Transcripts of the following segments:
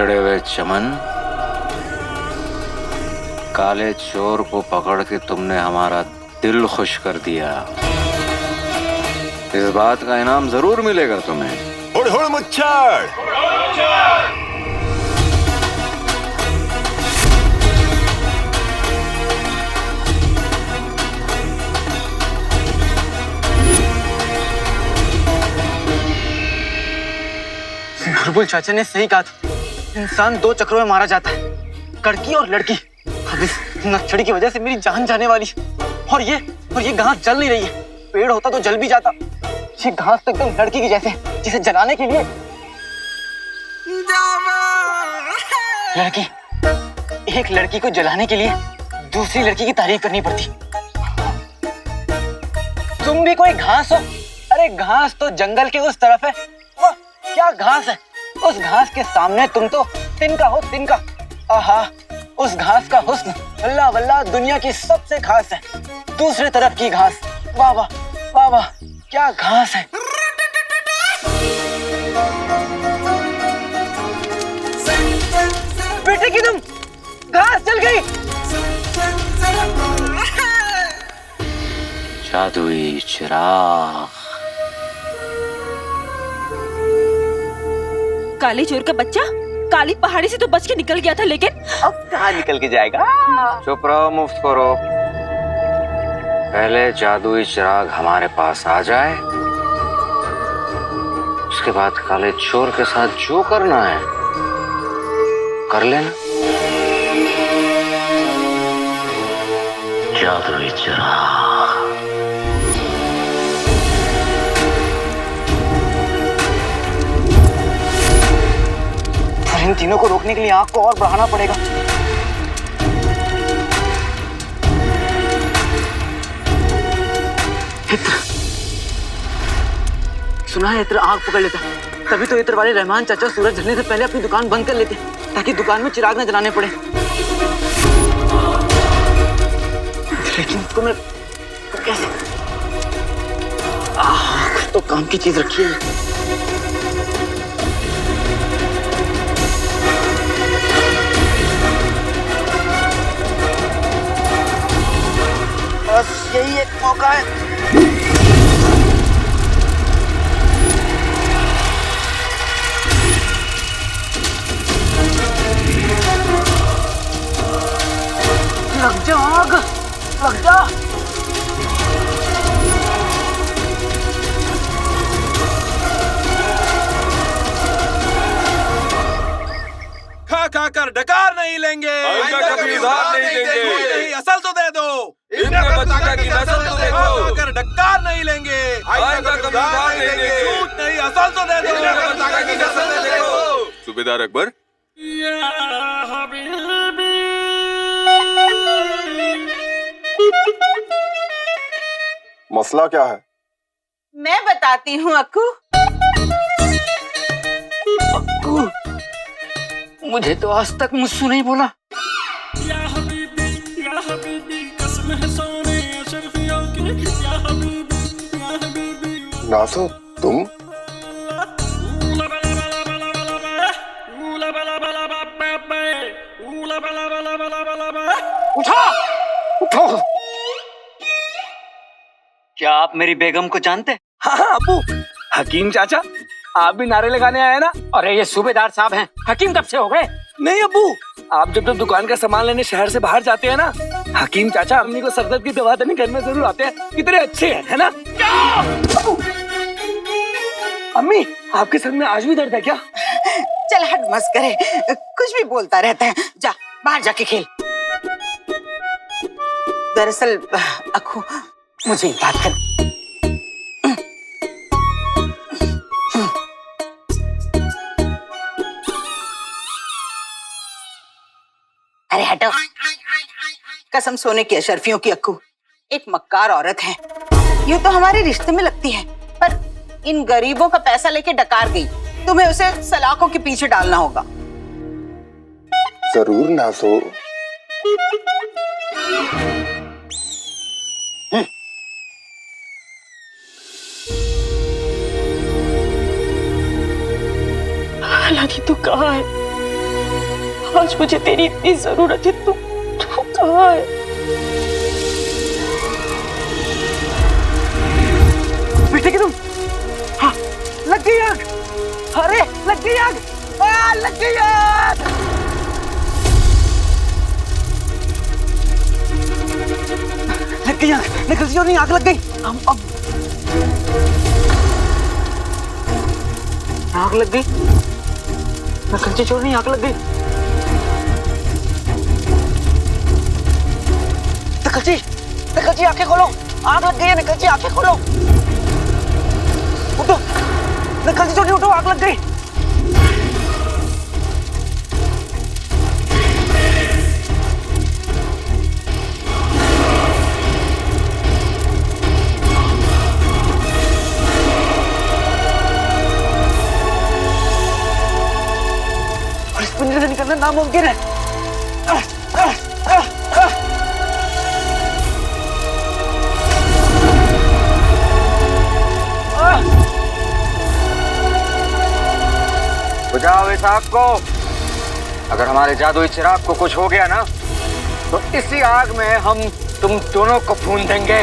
जड़े हुए चमन, काले चोर को पकड़ के तुमने हमारा दिल खुश कर दिया। इस बात का इनाम जरूर मिलेगा तुम्हें। हुड़ हुड़ मुच्छड़। बुलबुल चाचा ने सही कहा था, इंसान दो चक्रों में मारा जाता है, कड़की और लड़की। अब इस नक्सड़ी की वजह से मेरी जान जाने वाली है। और ये घास जल नहीं रही है। पेड़ होता तो जल भी जाता। ये घास तो एकदम लड़की की जैसे, जिसे जलाने के लिए एक लड़की को जलाने के लिए दूसरी लड़की की तारीफ करनी पड़ती। तुम भी कोई घास हो? अरे घास तो जंगल के उस तरफ है। वाह क्या घास है! उस घास के सामने तुम तो तिनका हो, तिनका। आहा, उस घास का हुस्न वल्ला वल्ला दुनिया की सबसे खास है। दूसरी तरफ की घास, वाह वाह वाह वाह, क्या घास है! बेटे की तुम, घास जल गई। जादुई चिराग। काले चोर का बच्चा काली पहाड़ी से तो बच के निकल गया था, लेकिन अब कहाँ निकल के जाएगा? चुप रहो, मुफ्त करो। पहले जादुई चिराग हमारे पास आ जाए, उसके बाद काले चोर के साथ जो करना है कर लेना। जादुई चिराग। इन तीनों को रोकने के लिए आग को और बढ़ाना पड़ेगा। इत्र, सुना है इत्र आग पकड़ लेता, तभी तो इत्र वाले रहमान चाचा सूरज ढलने से पहले अपनी दुकान बंद कर लेते, ताकि दुकान में चिराग न जलाने पड़े। लेकिन इसको मैं कैसे? कुछ तो काम की चीज रखी है। बस यही एक मौका है। लग जा आग, लग जा। खा कर डकार नहीं लेंगे, आइंदा कभी उधार नहीं देंगे। असल तो दे दो। इनके बच्चा की नस्ल तो देखो। खा कर डकार नहीं लेंगे, आइंदा कभी उधार नहीं देंगे। झूठ नहीं, असल तो दे दो। इनके बच्चा की नस्ल तो देखो। सूबेदार अकबर, मसला क्या है? मैं बताती हूँ अक्कू। अक्कू, मुझे तो आज तक मुझसे नहीं बोला। नासो तुम? उठो, उठो। क्या आप मेरी बेगम को जानते? हाँ हाँ अब्बू, हकीम चाचा आप भी नारे लगाने आए ना? अरे ये सूबेदार साहब हैं, हकीम कब से हो गए? नहीं अब्बू, आप जब दुकान का सामान लेने शहर से बाहर जाते हैं ना, हकीम चाचा अम्मी को सरदर्द की दवा देने घर में जरूर आते हैं। कितने अच्छे हैं, है ना? अम्मी, आपके सर में आज भी दर्द है क्या? चल हट मत करे, कुछ भी बोलता रहता है। जा बाहर जाके खेल। दरअसल अक्कू, मुझे एक बात कर। अरे हटो। कसम सोने की अशरफियों की अक्कू, एक मक्कार औरत है। यूं तो हमारे रिश्ते में लगती है, पर इन गरीबों का पैसा लेके डकार गई। तुम्हें उसे सलाखों के पीछे डालना होगा। जरूर नासो। हालांकि तू कहाँ है? आज मुझे तेरी इतनी जरूरत है, तू कहाँ है? बेटे की तुम, हाँ, लग गई आग। अरे लग गई आग, लग गई आग। लग गई आग, निकल जो नहीं, आग लग गई। अब आग लग गई, निकल चोर नहीं, आग लग गई। निकल जी आंखें खोलो, आग लग गई है। निकल जी आंखें खोलो, उठो। निकल जी छोटी, उठो, आग लग गई। और इस पिंजरे से निकलना नामुमकिन है। बुझाओ इस आग को। अगर हमारे जादुई चिराग को कुछ हो गया ना, तो इसी आग में हम तुम दोनों को भून देंगे।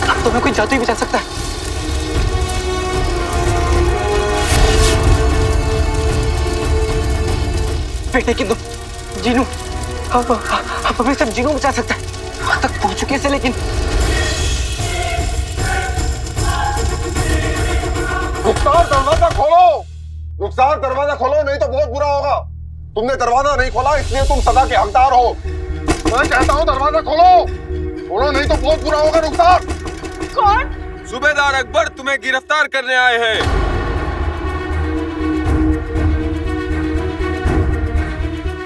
अब तुम्हें कोई जादू ही बचा सकता है। बेटे की तुम, जीनू, अब हमें सब जीनू बचा सकता है। वहां तक पहुंच चुके से, लेकिन रुखसार दरवाजा खोलो, रुखसार दरवाजा खोलो, नहीं तो बहुत बुरा होगा। तुमने दरवाजा नहीं खोला, इसलिए तुम सदा के हकदार हो। मैं कहता हूँ दरवाजा खोलो, खोलो, नहीं तो बहुत बुरा होगा। रुखसार। कौन? सूबेदार अकबर तुम्हें गिरफ्तार करने आए हैं।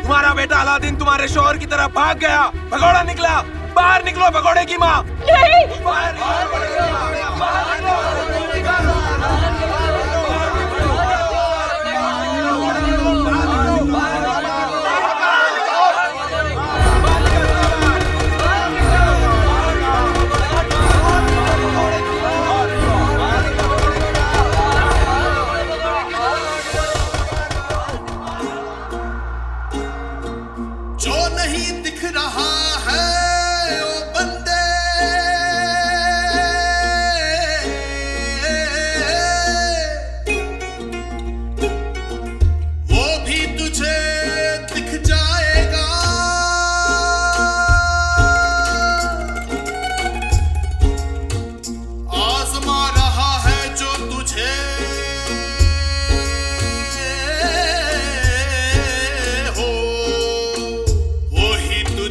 तुम्हारा बेटा अलादीन तुम्हारे शोहर की तरफ भाग गया। भगोड़ा निकला, बाहर निकलो भगोड़े की माँ। नहीं। बाहर जो नहीं दिख रहा है ओ बंदे, वो भी तुझे दिख जाएगा। आजमा रहा है जो तुझे,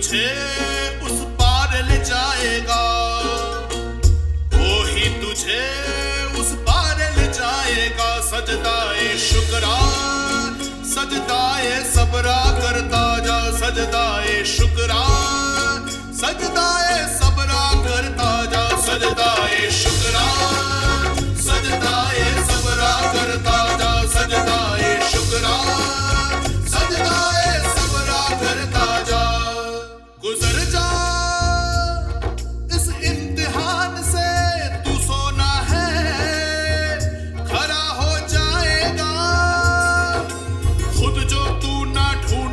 तुझे उस पार ले जाएगा। वो ही तुझे उस पार ले जाएगा। सजदाए शुक्रा, सजदाए सबरा करता जा। सजदाए शुक्रा, सजदाए सबरा करता जा। सजदाए शुक्रा, सजदाए सबरा करता जा। सजदाए शुक्रा, सजदाए सबरा करता जा। गुजर जा इस इम्तिहान से, तू सोना है खरा हो जाएगा। खुद जो तू ना ढूंढ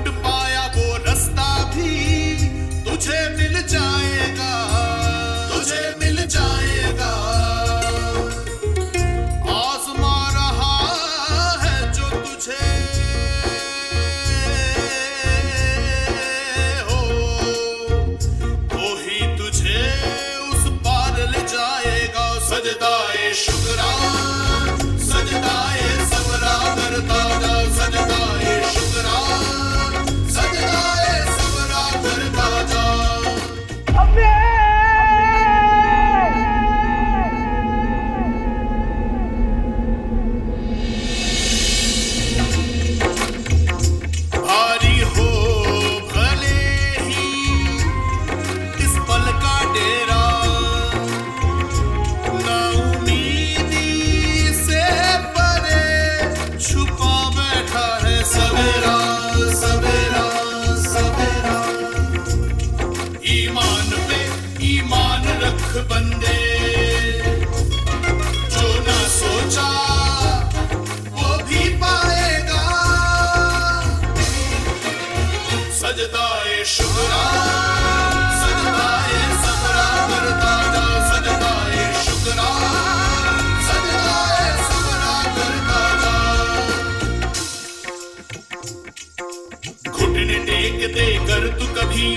फेंक देकर तू कभी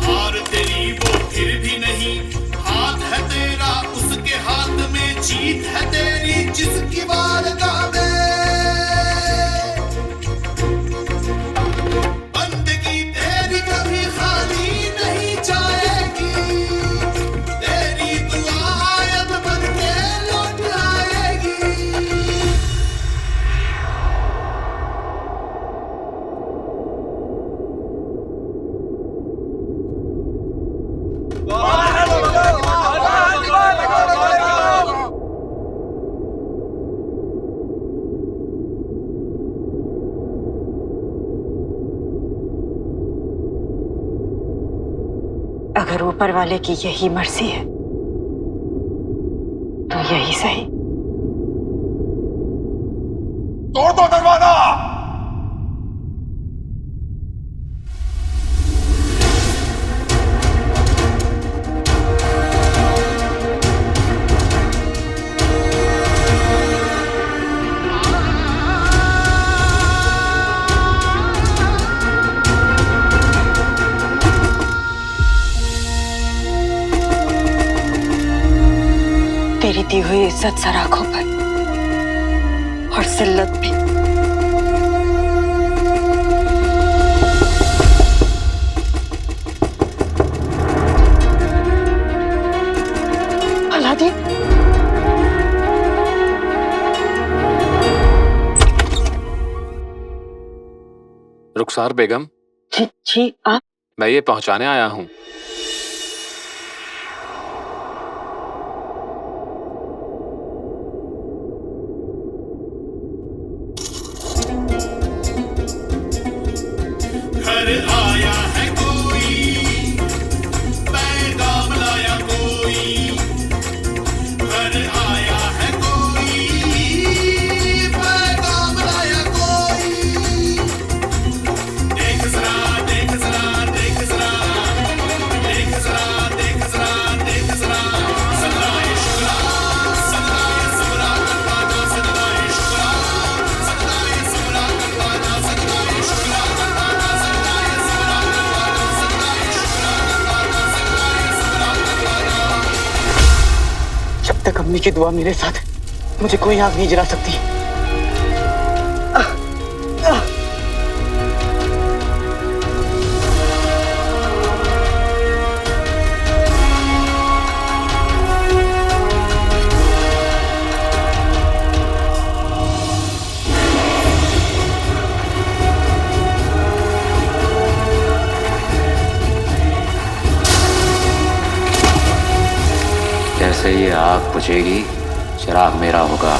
हार तेरी वो फिर भी नहीं। हाथ है तेरा उसके हाथ में, जीत है तेरी जिसकी बारगाह में। बंदगी तेरी कभी खाली नहीं जाएगी, तेरी दुआ आयत बन के लौट आएगी। अगर ऊपर वाले की यही मर्जी है तो यही सही। तोड़ दो दरवाजा। तेरी दी हुई इज्जत सराखों पर और जिल्लत भी। अलादीन, रुखसार बेगम, जी आप? मैं ये पहुंचाने आया हूँ। घर आया है कोई, पैगाम लाया कोई। घर आया है कोई, पैगाम लाया कोई। देख जरा, देख जरा, देख जरा, देख जरा, देख जरा, देख जरा। सदाए शुक्रा, सदाए सबरा करवाना, सदाए शुक्रा, सदाए सबरा करवाना, सदाए शुक्रा करवाना, सदाए सबरा करवाना, सदाए शुक्रा करवाना, सदाए सबरा करवाना। जब तक अम्मी की दुआ मेरे साथ है, मुझे कोई आग नहीं जला सकती। जैसे ये आग बुझेगी, चिराग मेरा होगा।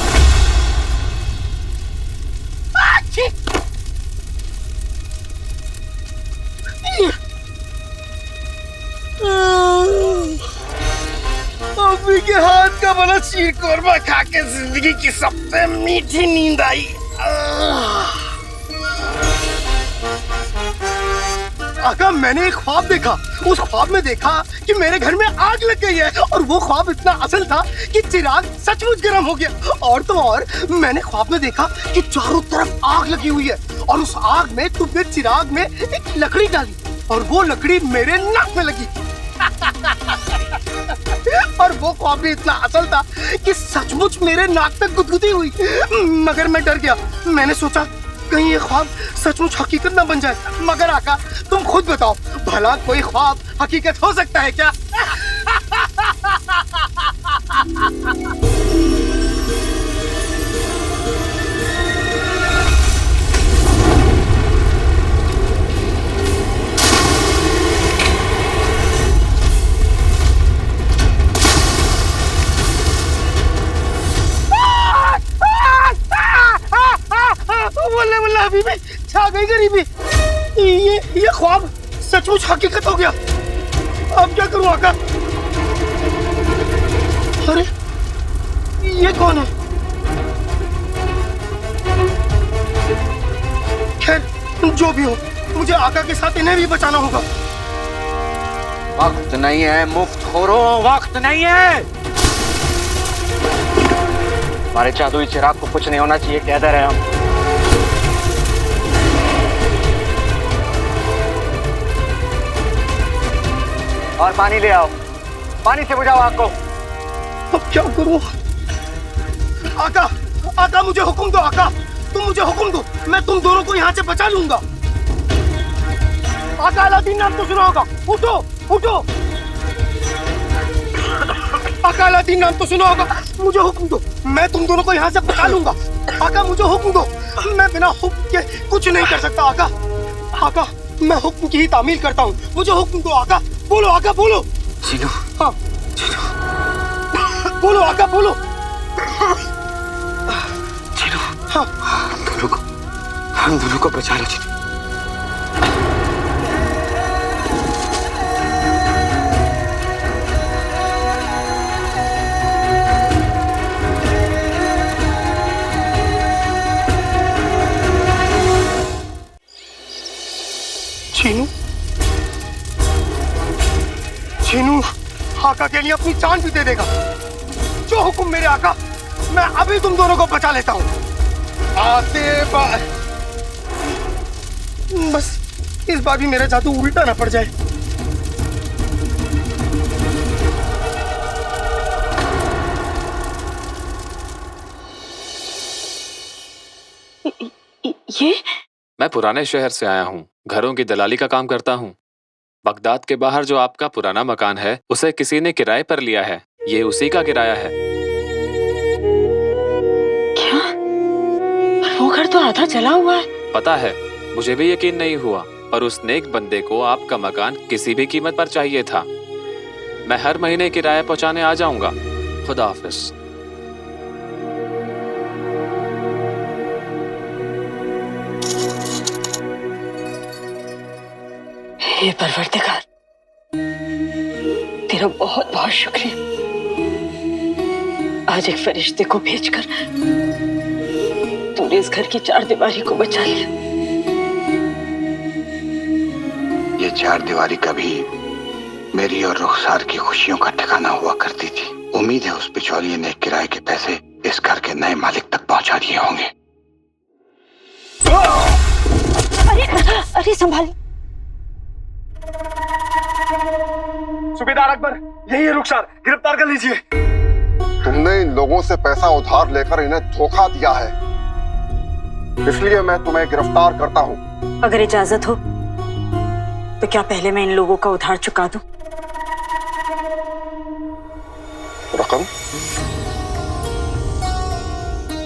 अम्मी के हाथ का बना शीर कोरमा खा के जिंदगी की सबसे मीठी नींद आई। आका, मैंने एक ख्वाब देखा। उस ख्वाब में देखा कि मेरे घर में आग लग गई है, और वो ख्वाब इतना असल था कि चिराग सचमुच गर्म हो गया। और तो और मैंने ख्वाब में देखा कि चारों तरफ आग लगी हुई है, और उस आग में तुमने चिराग में एक लकड़ी डाली, और वो लकड़ी मेरे नाक में लगी। और वो ख्वाब भी इतना असल था कि सचमुच मेरे नाक तक गुदगुदी हुई। मगर मैं डर गया। मैंने सोचा कहीं ये ख्वाब सचमुच हकीकत ना बन जाए। मगर आका, तुम खुद बताओ, भला कोई ख्वाब हकीकत हो सकता है क्या? वल्लाह वल्लाह हबीबी, छा गई गरीबी। ये ख्वाब सचमुच हकीकत हो गया। अब क्या करूं आका? अरे ये कौन है? खैर जो भी हो, मुझे आका के साथ इन्हें भी बचाना होगा। वक्त नहीं है मुफ्तखोरों, वक्त नहीं है। हमारे जादुई चिराग को कुछ नहीं होना चाहिए, कह दे रहे हम। और पानी ले आओ, पानी से बुझाओ आग को। अब क्या करूं? आका, आका मुझे हुक्म दो आका, तुम मुझे हुक्म दो, मैं तुम दोनों को यहाँ से बचा लूंगा। आका अलादीन नाम तो सुना होगा, उठो उठो। आका अलादीन नाम तो सुना होगा, मुझे हुक्म दो, मैं तुम दोनों को यहाँ से बचा लूंगा। आका मुझे हुक्म दो, मैं बिना हुक्म के कुछ नहीं कर सकता आका। आका मैं हुक्म की ही तामील करता हूँ, मुझे हुक्म दो आका। बोलो आका बोलो। जीनू, हाँ बोलो आका बोलो। जीनू, हाँ हम दोनों को बचा लो जीनू। छीनू, छीनू आका के लिए अपनी जान भी दे देगा। जो हुक्म मेरे आका, मैं अभी तुम दोनों को बचा लेता हूँ। बस इस बार भी मेरा जादू उल्टा ना पड़ जाए। ये मैं पुराने शहर से आया हूँ, घरों की दलाली का काम करता हूँ। बगदाद के बाहर जो आपका पुराना मकान है, उसे किसी ने किराए पर लिया है। ये उसी का किराया है। क्या? पर वो घर तो आधा जला हुआ है। पता है, मुझे भी यकीन नहीं हुआ, पर उस नेक बंदे को आपका मकान किसी भी कीमत पर चाहिए था। मैं हर महीने किराया पहुंचाने आ जाऊंगा। खुदा हाफिज। हे परवरदिगार, तेरा बहुत बहुत शुक्रिया। आज एक फरिश्ते को भेजकर तूने इस घर की चारदीवारी को बचा लिया। ये चारदीवारी कभी मेरी और रुखसार की खुशियों का ठिकाना हुआ करती थी। उम्मीद है उस बिचौलिए ने किराए के पैसे इस घर के नए मालिक तक पहुंचा दिए होंगे। अरे अरे संभाल। सूबेदार अकबर, यही है रुखसार, गिरफ्तार कर लीजिए। तुमने इन लोगों से पैसा उधार लेकर इन्हें धोखा दिया है, इसलिए मैं तुम्हें गिरफ्तार करता हूँ। अगर इजाजत हो तो क्या पहले मैं इन लोगों का उधार चुका दूं? रकम?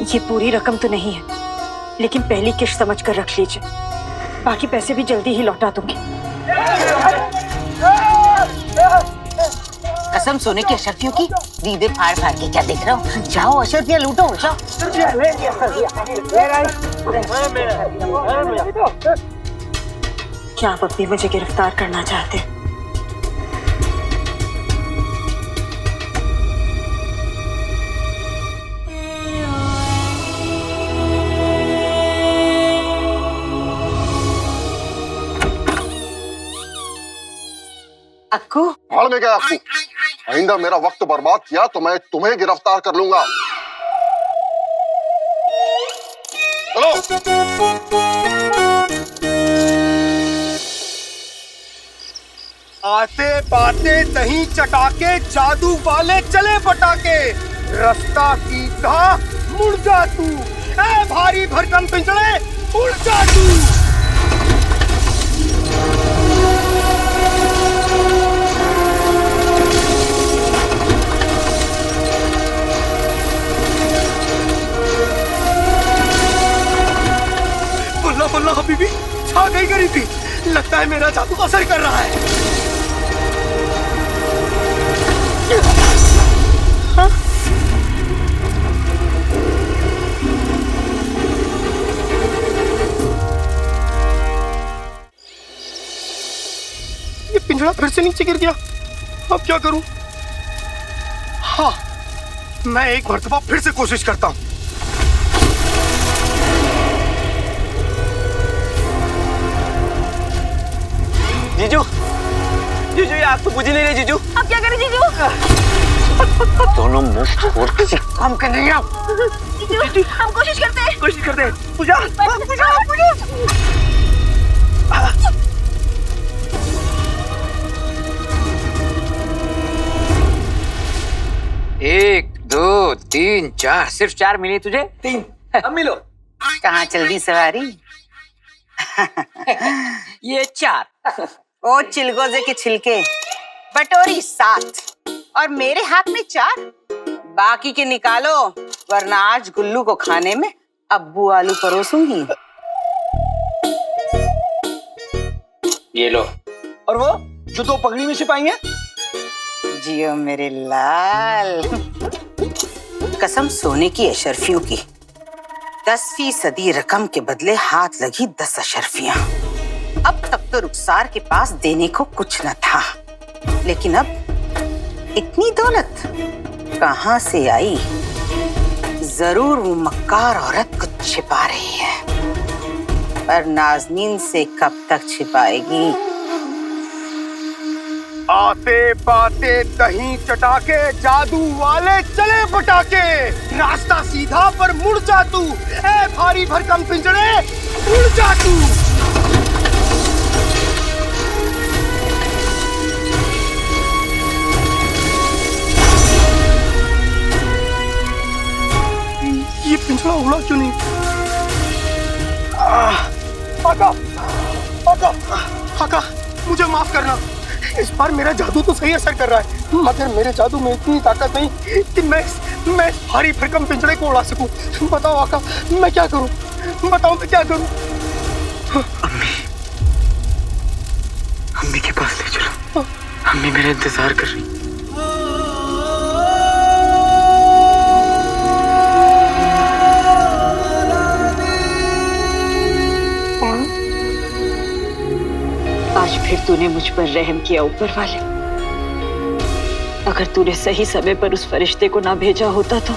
ये पूरी रकम तो नहीं है, लेकिन पहली किश्त समझ कर रख लीजिए, बाकी पैसे भी जल्दी ही लौटा दूंगी। कसम सोने की अशरफियों की, दीदे फाड़ फाड़ के क्या देख रहा हूँ? जाओ अशरफियाँ लूटो, जाओ। क्या आप अब भी मुझे गिरफ्तार करना चाहते हैं? अक्कू, भाड़ में गया अक्कू। आइंदा मेरा वक्त बर्बाद किया तो मैं तुम्हें गिरफ्तार कर लूंगा। चलो। आते बाते दही चटाके, जादू वाले चले पटाके, रास्ता सीधा मुड़ जा तू, ऐ भारी भरकम पिंजड़े उड़ जा तू। बल्ला बल्ला हबीबी, छा गई गरीबी। लगता है मेरा जादू असर कर रहा है। हाँ? ये पिंजरा फिर से नीचे गिर गया, अब क्या करूं? हाँ, मैं एक मर्तबा फिर से कोशिश करता हूं। जीजू, जीजू ये आग तो बुझ ही नहीं रही जीजू। अब क्या करें जीजू? दोनों मुंह खोल किसी काम के नहीं आओ। जीजू, हम कोशिश करते हैं। बुझा। 3 4 सिर्फ 4 मिली तुझे? 3 अम्मी लो। कहाँ चल दी सवारी? ये 4। ओ चिलगोजे के छिलके, बटोरी 7 और मेरे हाथ में 4। बाकी के निकालो, वरना आज गुल्लू को खाने में अब्बू आलू परोसूंगी। ये लो। और वो जो 2 पगड़ी में छिपाई है? जियो मेरे लाल। कसम सोने की अशर्फियों की, 10% रकम के बदले हाथ लगी 10 अशर्फियां। अब तक तो रुखसार के पास देने को कुछ न था, लेकिन अब इतनी दौलत कहां से आई? जरूर वो मक्कार औरत कुछ छिपा रही है, पर नाज़नीन से कब तक छिपाएगी? आते बाते दही चटाके, जादू वाले चले पटाके, रास्ता सीधा पर मुड़ जा तू, ए भारी भरकम पिंजरे उड़ जा तू। ये पिंजरा उड़ा क्यों नहीं? आका, आका, आका, मुझे माफ करना। इस बार मेरा जादू तो सही असर कर रहा है, मगर मेरे जादू में इतनी ताकत नहीं कि मैं इस भारी भरकम पिंजरे को उड़ा सकूं। बताओ आका, मैं क्या करूं? बताओ मैं क्या करूं? अम्मी के पास ले चलो, अम्मी मेरा इंतजार कर रही। आज फिर तूने मुझ पर रहम किया ऊपर वाले। अगर तूने सही समय पर उस फरिश्ते को ना भेजा होता तो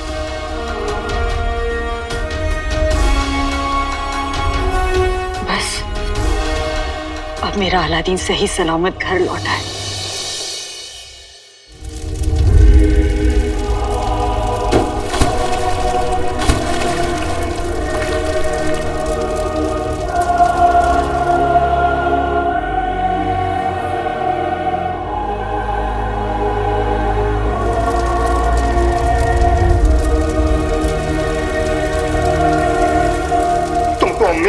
बस अब मेरा अलादीन सही सलामत घर लौटा है।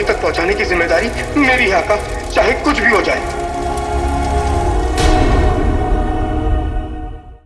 तक पहुंचाने की जिम्मेदारी मेरी है आका, चाहे कुछ भी हो जाए।